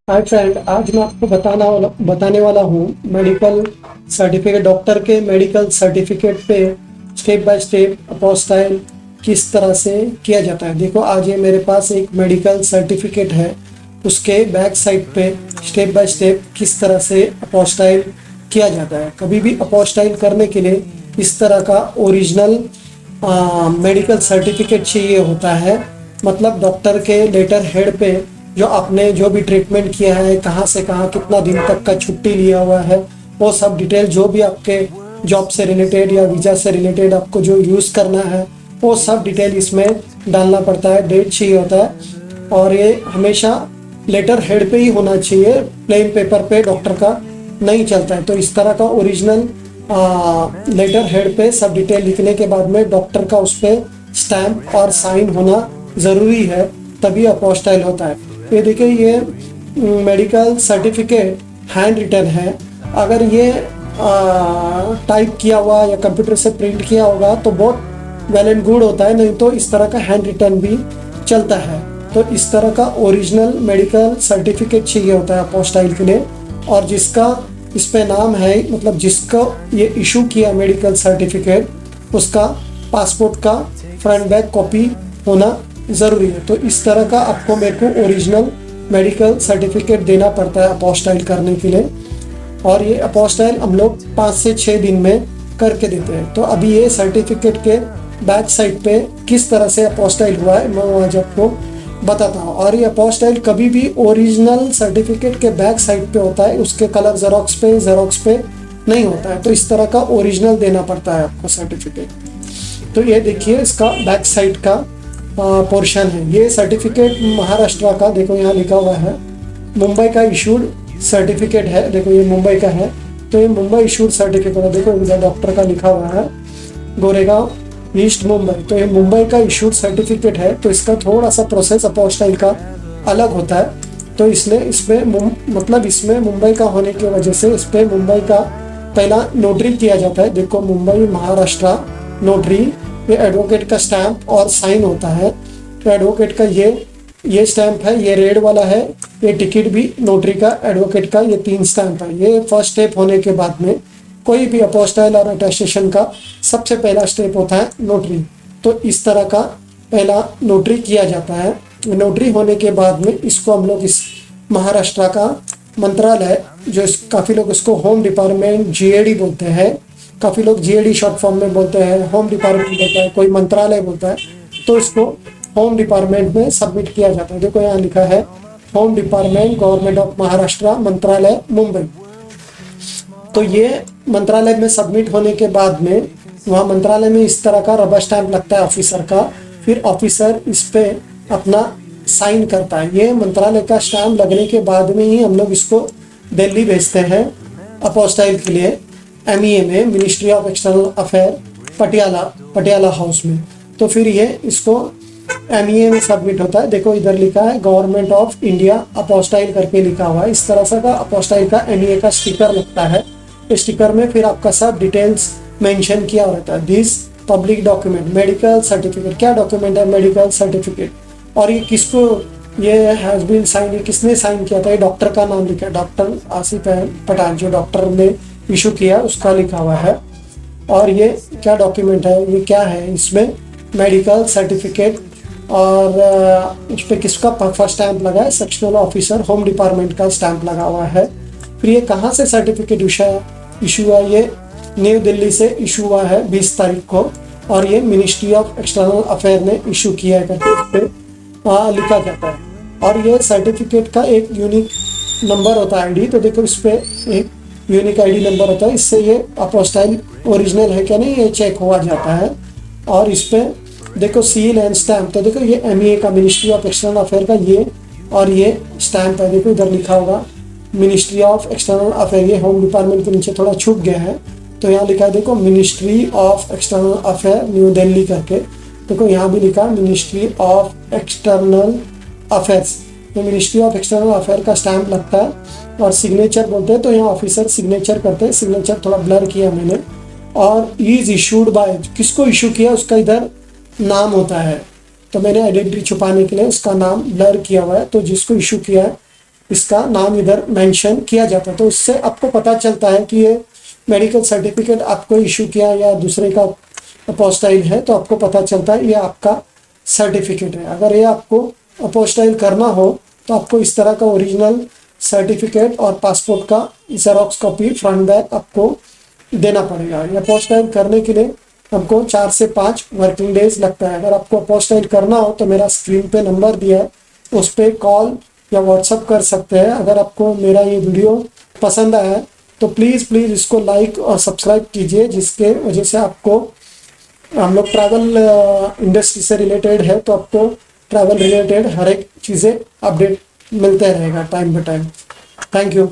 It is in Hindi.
हाय फ्रेंड, आज मैं आपको बताने वाला हूँ मेडिकल सर्टिफिकेट, डॉक्टर के मेडिकल सर्टिफिकेट पे स्टेप बाय स्टेप अपोस्टाइल किस तरह से किया जाता है। देखो, आज ये मेरे पास एक मेडिकल सर्टिफिकेट है, उसके बैक साइड पे स्टेप बाय स्टेप किस तरह से अपोस्टाइल किया जाता है। कभी भी अपोस्टाइल करने के लिए इस तरह का ओरिजिनल मेडिकल सर्टिफिकेट चाहिए होता है। मतलब डॉक्टर के लेटर हेड पे जो आपने जो भी ट्रीटमेंट किया है, कहाँ से कहाँ कितना दिन तक का छुट्टी लिया हुआ है, वो सब डिटेल, जो भी आपके जॉब से रिलेटेड या वीज़ा से रिलेटेड आपको जो यूज़ करना है, वो सब डिटेल इसमें डालना पड़ता है। डेट चाहिए होता है और ये हमेशा लेटर हेड पे ही होना चाहिए, प्लेन पेपर पे डॉक्टर का नहीं चलता है। तो इस तरह का ओरिजिनल लेटर हेड पे सब डिटेल लिखने के बाद में डॉक्टर का उस पर स्टैम्प और साइन होना ज़रूरी है, तभी अपोस्टाइल होता है। ये देखिए, ये मेडिकल सर्टिफिकेट हैंड रिटन है। अगर ये टाइप किया हुआ या कंप्यूटर से प्रिंट किया होगा तो बहुत वेल एंड गुड होता है, नहीं तो इस तरह का हैंड रिटन भी चलता है। तो इस तरह का ओरिजिनल मेडिकल सर्टिफिकेट चाहिए होता है अपोस्टाइल के लिए। और जिसका इस पे नाम है, मतलब जिसको ये इशू किया मेडिकल सर्टिफिकेट, उसका पासपोर्ट का फ्रंट बैक कॉपी होना ज़रूरी है। तो इस तरह का आपको मेरे को ओरिजिनल मेडिकल सर्टिफिकेट देना पड़ता है अपोस्टाइल करने के लिए। और ये अपोस्टाइल हम लोग 5 से 6 दिन में करके देते हैं। तो अभी ये सर्टिफिकेट के बैक साइड पे किस तरह से अपोस्टाइल हुआ है मैं आज आपको बताता हूँ। और ये अपोस्टाइल कभी भी ओरिजिनल सर्टिफिकेट के बैक साइड पे होता है, उसके कलर जेरोक्स पे नहीं होता है। तो इस तरह का ओरिजिनल देना पड़ता है आपको सर्टिफिकेट। तो ये देखिए, इसका बैक साइड का पोर्शन है। ये सर्टिफिकेट महाराष्ट्र का, देखो यहाँ लिखा हुआ है मुंबई का इशूड सर्टिफिकेट है। देखो ये मुंबई का है, तो ये मुंबई इशूड सर्टिफिकेट है। देखो इधर डॉक्टर का लिखा हुआ है गोरेगांव ईस्ट मुंबई, तो ये मुंबई का इशूड सर्टिफिकेट है। तो इसका थोड़ा सा प्रोसेस अपोस्टाइल का अलग होता है। तो इसमें मुंबई का होने की वजह से इस पर मुंबई का पहला नोटरी किया जाता है। देखो मुंबई महाराष्ट्र नोटरी, ये एडवोकेट का स्टैंप और साइन होता है। तो एडवोकेट का ये स्टैंप है, ये रेड वाला है। ये टिकट भी नोटरी का, एडवोकेट का, ये 3 स्टैंप है। ये फर्स्ट स्टेप होने के बाद में कोई भी अपोस्टाइल और अटेस्टेशन का सबसे पहला स्टेप होता है नोटरी। तो इस तरह का पहला नोटरी किया जाता है। नोटरी होने के बाद में इसको हम लोग इस महाराष्ट्र का मंत्रालय, जो काफ़ी लोग इसको होम डिपार्टमेंट GAD बोलते हैं, काफ़ी लोग GAD शॉर्ट फॉर्म में बोलते हैं, होम डिपार्टमेंट बोलता है, कोई मंत्रालय बोलता है। तो इसको होम डिपार्टमेंट में सबमिट किया जाता है। देखो यहाँ लिखा है home department, government of Maharashtra, मंत्रालय मुंबई। तो ये मंत्रालय में सबमिट होने के बाद में वहाँ मंत्रालय में इस तरह का रबर स्टैंप लगता है ऑफिसर का। फिर ऑफिसर इस पे अपना साइन करता है। ये मंत्रालय का स्टैंप लगने के बाद में ही हम लोग इसको दिल्ली भेजते हैं अपोस्टाइल के लिए, MEA में, ministry of external affair, Patiala house में। तो फिर ये इसको MEA में सबमिट होता है। देखो इधर लिखा है गवर्नमेंट ऑफ इंडिया अपोस्टाइल करके लिखा हुआ है। इस तरह से का अपोस्टाइल का MEA का स्टिकर लगता है। स्टिकर में फिर आपका सब डिटेल्स मेंशन किया रहता है। This public document medical certificate, क्या डॉक्यूमेंट है? Medical certificate. और ये किसको, ये हैज़ बीन साइन, ये किसने साइन किया था? ये डॉक्टर का नाम लिखा है, डॉक्टर आसिफ पठान, जो डॉक्टर ने इशू किया उसका लिखा हुआ है। और ये क्या डॉक्यूमेंट है, ये क्या है? इसमें मेडिकल सर्टिफिकेट और उस पर किसका फर्स्ट स्टैंप लगा है? सेक्शनल ऑफिसर होम डिपार्टमेंट का स्टैंप लगा हुआ है। फिर ये कहाँ से सर्टिफिकेट इशू हुआ? ये न्यू दिल्ली से इशू हुआ है 20 तारीख को। और ये मिनिस्ट्री ऑफ एक्सटर्नल अफेयर ने इशू किया है करके इस पर लिखा जाता है। और ये सर्टिफिकेट का एक यूनिक नंबर होता है, ID। तो देखो इस पर एक यूनिक ID नंबर होता है, इससे ये अपोस्टाइल ओरिजिनल है क्या नहीं ये चेक हुआ जाता है। और इस पे देखो सील एंड स्टैम्प, तो देखो ये MEA का, मिनिस्ट्री ऑफ एक्सटर्नल अफेयर का ये, और ये स्टैम्प है। देखो इधर लिखा होगा मिनिस्ट्री ऑफ एक्सटर्नल अफेयर, ये होम डिपार्टमेंट के नीचे थोड़ा छुप गया है। तो यहाँ लिखा है देखो ministry of external affair new Delhi करके। देखो यहाँ भी लिखा मिनिस्ट्री ऑफ एक्सटर्नल अफेयर्स। तो मिनिस्ट्री ऑफ एक्सटर्नल अफेयर का स्टैम्प लगता है और सिग्नेचर बोलते हैं। तो यहाँ ऑफिसर सिग्नेचर करते हैं, सिग्नेचर थोड़ा ब्लर किया मैंने। और इज इशूड बाय, किसको इशू किया उसका इधर नाम होता है, तो मैंने आइडेंटिटी छुपाने के लिए उसका नाम ब्लर किया हुआ है। तो जिसको इशू किया है इसका नाम इधर मेंशन किया जाता है। तो इससे आपको पता चलता है कि ये मेडिकल सर्टिफिकेट आपको इशू किया या दूसरे का अपोस्टाइल है, तो आपको पता चलता है ये आपका सर्टिफिकेट है। अगर ये आपको अपोस्टाइल करना हो तो आपको इस तरह का ओरिजिनल सर्टिफिकेट और पासपोर्ट का जेरोक्स कॉपी फ्रंट बैक आपको देना पड़ेगा। ये अपोस्टाइल करने के लिए हमको 4 से 5 वर्किंग डेज लगता है। अगर आपको अपोस्टाइल करना हो तो मेरा स्क्रीन पे नंबर दिया है, उस पर कॉल या व्हाट्सअप कर सकते हैं। अगर आपको मेरा ये वीडियो पसंद आया है तो प्लीज़ इसको लाइक और सब्सक्राइब कीजिए, जिसके वजह से आपको, हम लोग ट्रैवल इंडस्ट्री से रिलेटेड है तो आपको ट्रैवल रिलेटेड हर एक चीज़ें अपडेट मिलते रहेगा time by time. Thank you.